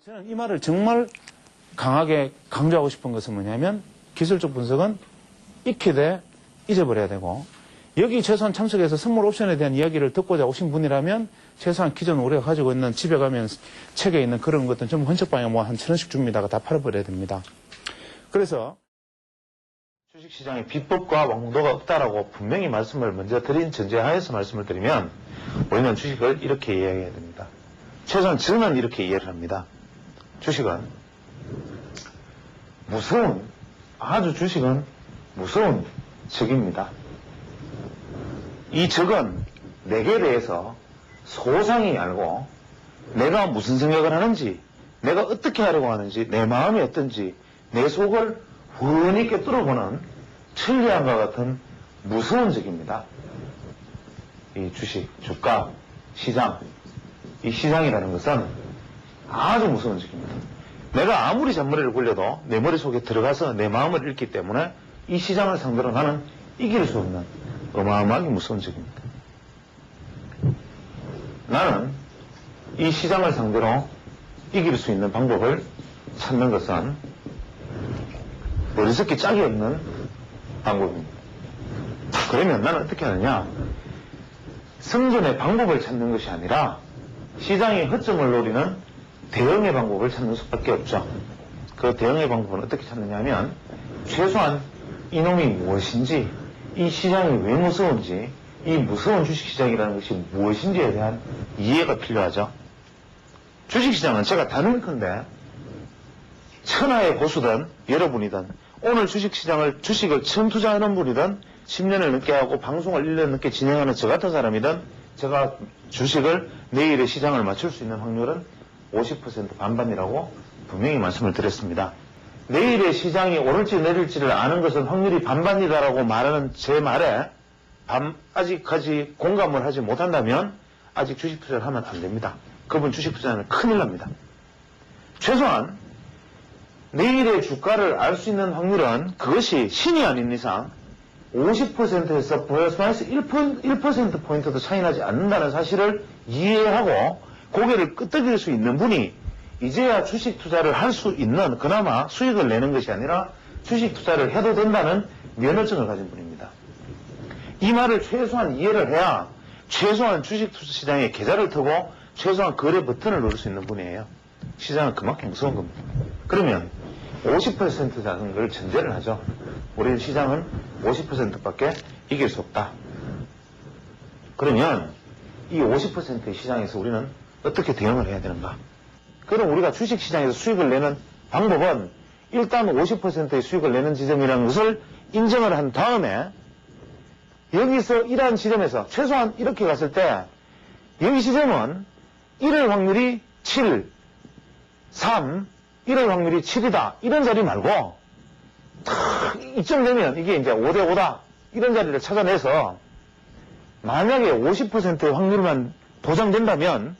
저는 이 말을 정말 강하게 강조하고 싶은 것은 뭐냐면 기술적 분석은 익히되 잊어버려야 되고 여기 최소한 참석해서 선물 옵션에 대한 이야기를 듣고자 오신 분이라면 최소한 기존 우리가 가지고 있는 집에 가면 책에 있는 그런 것들은 전부 헌책방에 뭐 한 1,000원씩 줍니다가 다 팔아버려야 됩니다. 그래서 주식시장에 비법과 왕도가 없다라고 분명히 말씀을 먼저 드린 전제하에서 말씀을 드리면 우리는 주식을 이렇게 이야기해야 됩니다. 최소한 저는 이렇게 이해를 합니다. 주식은 주식은 무서운 적입니다. 이 적은 내게 대해서 소상히 알고 내가 무슨 생각을 하는지, 내가 어떻게 하려고 하는지, 내 마음이 어떤지, 내 속을 훤히 꿰뚫어보는 천리안과 같은 무서운 적입니다. 이 주식, 주가, 시장, 이 시장이라는 것은 아주 무서운 적입니다. 내가 아무리 잔머리를 굴려도 내 머릿속에 들어가서 내 마음을 읽기 때문에 이 시장을 상대로 나는 이길 수 없는 어마어마하게 무서운 적입니다. 나는 이 시장을 상대로 이길 수 있는 방법을 찾는 것은 어리석기 짝이 없는 방법입니다. 그러면 나는 어떻게 하느냐? 생존의 방법을 찾는 것이 아니라 시장의 허점을 노리는 대응의 방법을 찾는 수밖에 없죠. 그 대응의 방법은 어떻게 찾느냐 하면 최소한 이놈이 무엇인지, 이 시장이 왜 무서운지, 이 무서운 주식시장이라는 것이 무엇인지에 대한 이해가 필요하죠. 주식시장은 제가 단언컨대 천하의 고수든 여러분이든 오늘 주식을 처음 투자하는 분이든 10년을 넘게 하고 방송을 1년 넘게 진행하는 저 같은 사람이든 제가 주식을 내일의 시장을 맞출 수 있는 확률은 50% 반반이라고 분명히 말씀을 드렸습니다. 내일의 시장이 오를지 내릴지를 아는 것은 확률이 반반이다라고 말하는 제 말에 아직까지 공감을 하지 못한다면 아직 주식 투자를 하면 안 됩니다. 그분 주식 투자는 큰일 납니다. 최소한 내일의 주가를 알 수 있는 확률은 그것이 신이 아닌 이상 50%에서 플러스 마이너스 1%포인트도 차이 나지 않는다는 사실을 이해하고 고개를 끄덕일 수 있는 분이 이제야 주식 투자를 할 수 있는, 그나마 수익을 내는 것이 아니라 주식 투자를 해도 된다는 면허증을 가진 분입니다. 이 말을 최소한 이해를 해야 최소한 주식 투자 시장에 계좌를 트고 최소한 거래 버튼을 누를 수 있는 분이에요. 시장은 그만큼 무서운 겁니다. 그러면 50%라는 걸 전제를 하죠. 우리 시장은 50%밖에 이길 수 없다. 그러면 이 50%의 시장에서 우리는 어떻게 대응을 해야 되는가? 그럼 우리가 주식시장에서 수익을 내는 방법은 일단 50%의 수익을 내는 지점이라는 것을 인정을 한 다음에 여기서 이러한 지점에서 최소한 이렇게 갔을 때 여기 지점은 이럴 확률이 7, 3, 이럴 확률이 7이다. 이런 자리 말고 이쯤 되면 이게 이제 5대 5다. 이런 자리를 찾아내서 만약에 50%의 확률만 보장된다면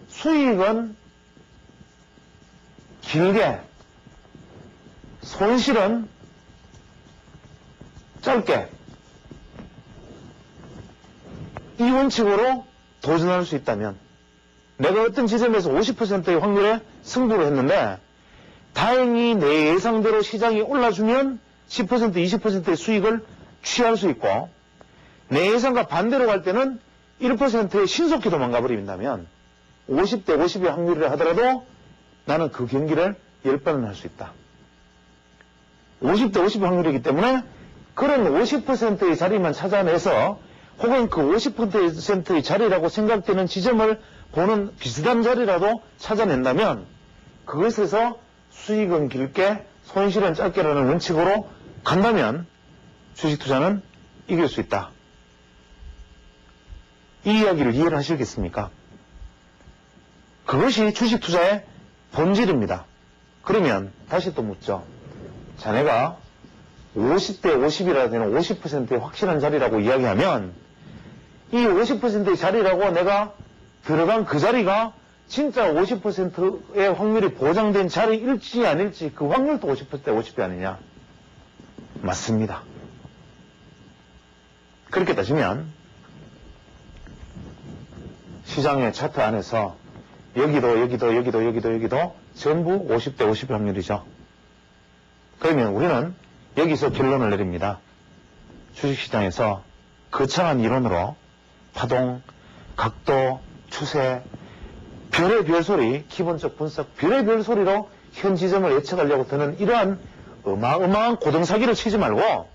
수익은 길게, 손실은 짧게, 이 원칙으로 도전할 수 있다면 내가 어떤 지점에서 50%의 확률에 승부를 했는데 다행히 내 예상대로 시장이 올라주면 10%, 20%의 수익을 취할 수 있고 내 예상과 반대로 갈 때는 1%의 신속히 도망가 버린다면 50대 50의 확률이라 하더라도 나는 그 경기를 10번은 할 수 있다. 50대 50의 확률이기 때문에 그런 50%의 자리만 찾아내서 혹은 그 50%의 자리라고 생각되는 지점을 보는 비슷한 자리라도 찾아낸다면 그것에서 수익은 길게 손실은 짧게라는 원칙으로 간다면 주식 투자는 이길 수 있다. 이 이야기를 이해를 하시겠습니까? 그것이 주식 투자의 본질입니다. 그러면 다시 또 묻죠. 자네가 50대 50이라 되는 50%의 확실한 자리라고 이야기하면 이 50%의 자리라고 내가 들어간 그 자리가 진짜 50%의 확률이 보장된 자리일지 아닐지 그 확률도 50% 50이 아니냐? 맞습니다. 그렇게 따지면 시장의 차트 안에서 여기도 전부 50대 50의 확률이죠. 그러면 우리는 여기서 결론을 내립니다. 주식시장에서 거창한 이론으로 파동, 각도, 추세, 별의 별소리, 기본적 분석, 별의 별소리로 현 지점을 예측하려고 드는 이러한 어마어마한 고등사기를 치지 말고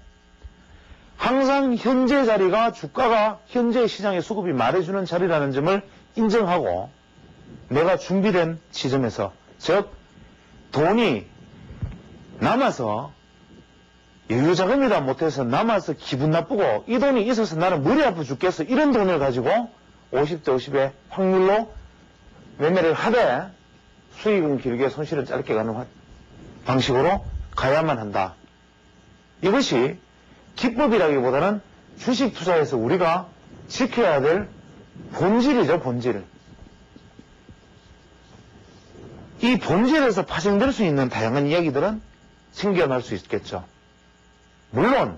항상 현재 자리가 주가가 현재 시장의 수급이 말해주는 자리라는 점을 인정하고 내가 준비된 지점에서, 즉 돈이 남아서 여유자금이다 못해서 남아서 기분 나쁘고 이 돈이 있어서 나는 머리 아파 죽겠어, 이런 돈을 가지고 50대 50의 확률로 매매를 하되 수익은 길게 손실은 짧게 가는 방식으로 가야만 한다. 이것이 기법이라기보다는 주식 투자에서 우리가 지켜야 될 본질이죠, 본질. 이 본질에서 파생될 수 있는 다양한 이야기들은 생겨날 수 있겠죠. 물론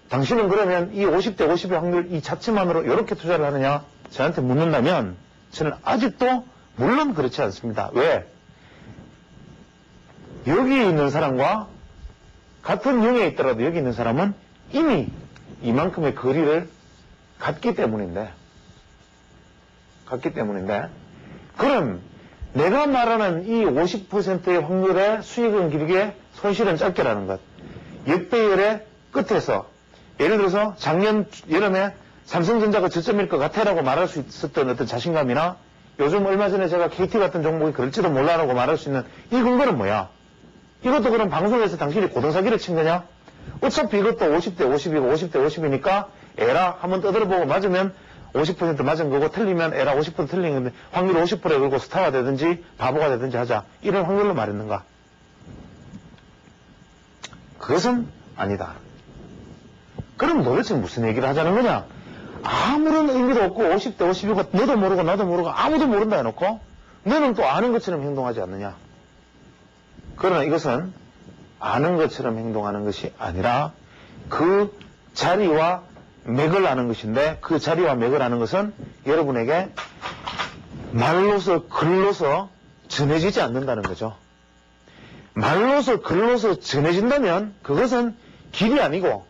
당신은 그러면 이 50대 50의 확률 이 자체만으로 이렇게 투자를 하느냐 저한테 묻는다면 저는 아직도 물론 그렇지 않습니다. 왜? 여기 있는 사람과 같은 영역에 있더라도 여기 있는 사람은 이미 이만큼의 거리를 갔기 때문인데 그럼 내가 말하는 이 50%의 확률의 수익은 길게 손실은 짧게라는 것, 역배열의 끝에서 예를 들어서 작년 여름에 삼성전자가 저점일 것 같아라고 말할 수 있었던 어떤 자신감이나 요즘 얼마 전에 제가 KT 같은 종목이 그럴지도 몰라라고 말할 수 있는 이 근거는 뭐야? 이것도 그럼 방송에서 당신이 고등사기를 친 거냐? 어차피 이것도 50대 50이고 50대 50이니까 에라 한번 떠들어보고 맞으면 50% 맞은 거고 틀리면 에라 50% 틀린 건데 확률 50%에 걸고 스타가 되든지 바보가 되든지 하자, 이런 확률로 말했는가? 그것은 아니다. 그럼 도대체 무슨 얘기를 하자는 거냐? 아무런 의미도 없고 50대 50이고 너도 모르고 나도 모르고 아무도 모른다 해놓고 너는 또 아는 것처럼 행동하지 않느냐? 그러나 이것은 아는 것처럼 행동하는 것이 아니라 그 자리와 맥을 아는 것인데, 그 자리와 맥을 아는 것은 여러분에게 말로서 글로서 전해지지 않는다는 거죠. 말로서 글로서 전해진다면 그것은 길이 아니고,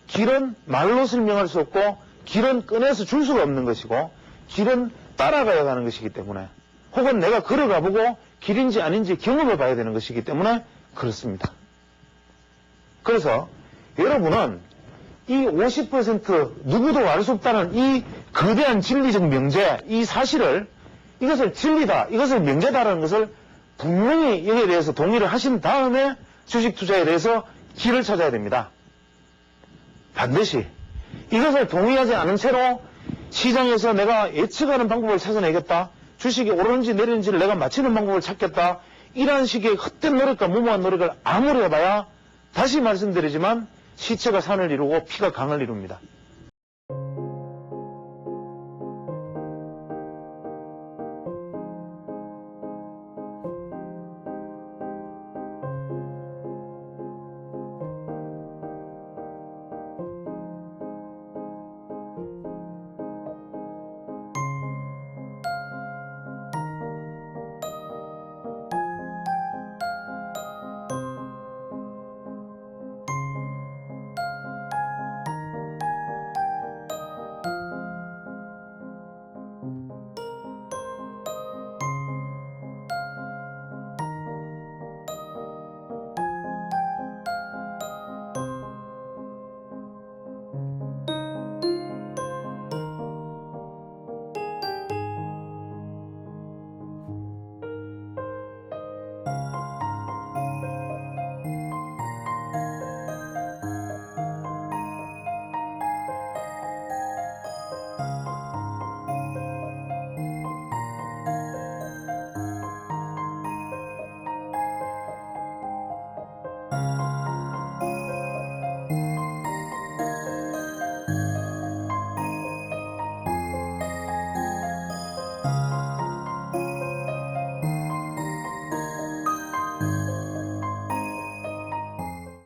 길은 말로 설명할 수 없고 길은 꺼내서 줄 수가 없는 것이고 길은 따라가야 하는 것이기 때문에, 혹은 내가 걸어가보고 길인지 아닌지 경험해 봐야 되는 것이기 때문에 그렇습니다. 그래서 여러분은 이 50% 누구도 알 수 없다는 이 거대한 진리적 명제, 이 사실을, 이것을 진리다, 이것을 명제다라는 것을 분명히 여기에 대해서 동의를 하신 다음에 주식 투자에 대해서 길을 찾아야 됩니다. 반드시 이것을 동의하지 않은 채로 시장에서 내가 예측하는 방법을 찾아내겠다, 주식이 오르는지 내리는지를 내가 맞히는 방법을 찾겠다, 이러한 식의 헛된 노력과 무모한 노력을 아무리 해봐야 다시 말씀드리지만 시체가 산을 이루고 피가 강을 이룹니다.